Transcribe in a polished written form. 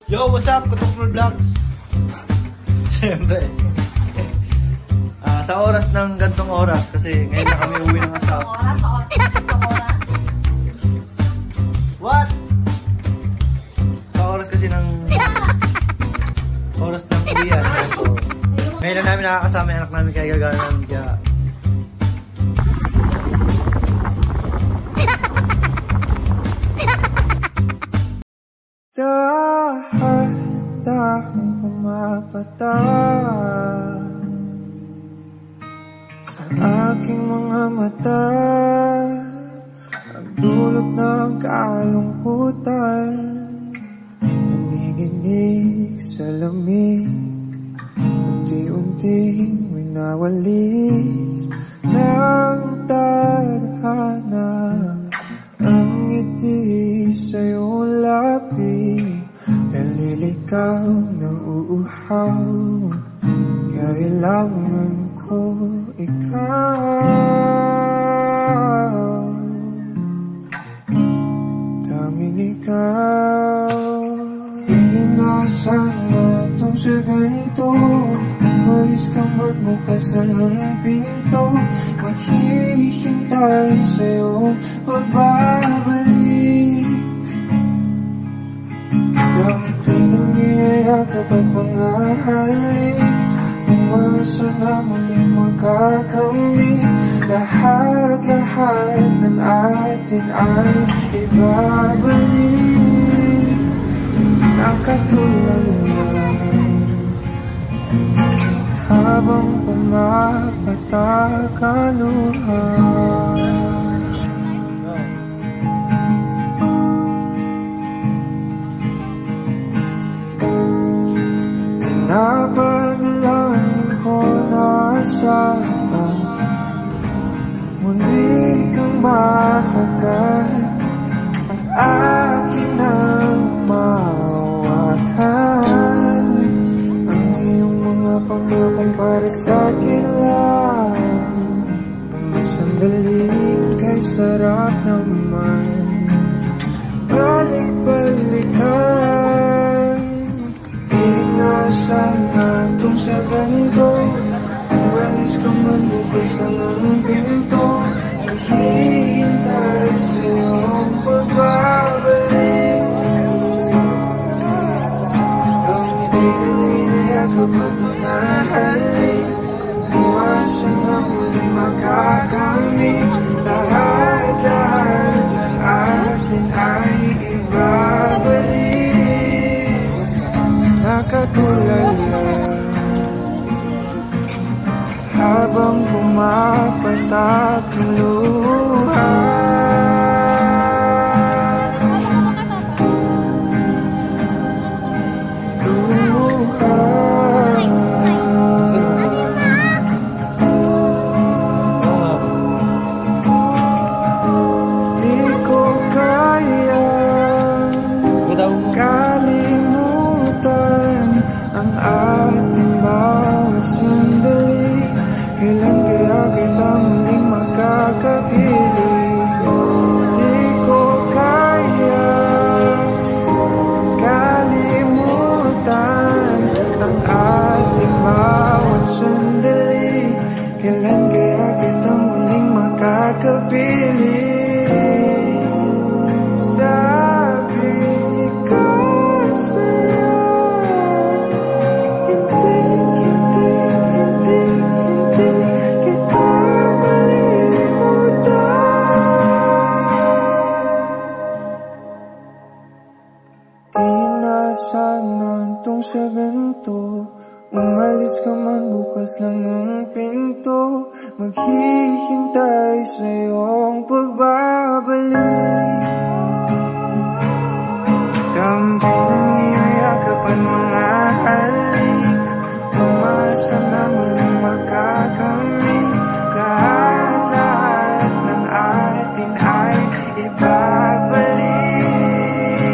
Yo, what's up? Kutokmul Vlogs. Siyempre. Sa oras ng gantong oras, kasi ngayon na kami uwi ng asawa. What? Sa oras kasi ng oras ng uwian. Ngayon na namin nakakasama yung anak namin kaya gagawin namin kaya. Dahan-dahang pumapatak sa aking mga mata, ang dulot ng kalungkutan, nanginginig sa lamig, unti-unting winawalis ng tadhana, ang ngiti sa'yo lapi, nalilikaw na uuhaw, kailangan ko ikaw, tanging ikaw. Inasan mo itong sa ganito, umalis ka magbukas ng pinto, maghihintay sa'yo pagbabalik. Ang pinangiyayakap at mga halik, umasa na muli magkakamit, lahat-lahat ng atin ay ibabalik, nakatulad lang habang pumapatak ang luha. Napaglalan ko na sana muli kang makagat ang akin ng mawakan, ang iyong mga pangakong para sa akin lang, sandali kay sarap naman balik-balikan. Sana kung sa ganito, umalis ka man bukas lang ang pinto, naghihintay sa'yo pagbabalik. Ang pinaniyayakap mo sa nahalik, umasa na muli makakamit, lahat-lahat ng atin ay ibabalik, nakatulala habang pumapatak ang luha. Di ko kaya kalimutan ang ating bawat sandali, kailan kaya kita muling magkakapiling? Di ko kaya kalimutan ang ating bawat sandali, kailan kaya kita muling magkakapiling? Sa ganito, umalis ka man bukas lang ang pinto, maghihintay sa'yo ang pagbabalik.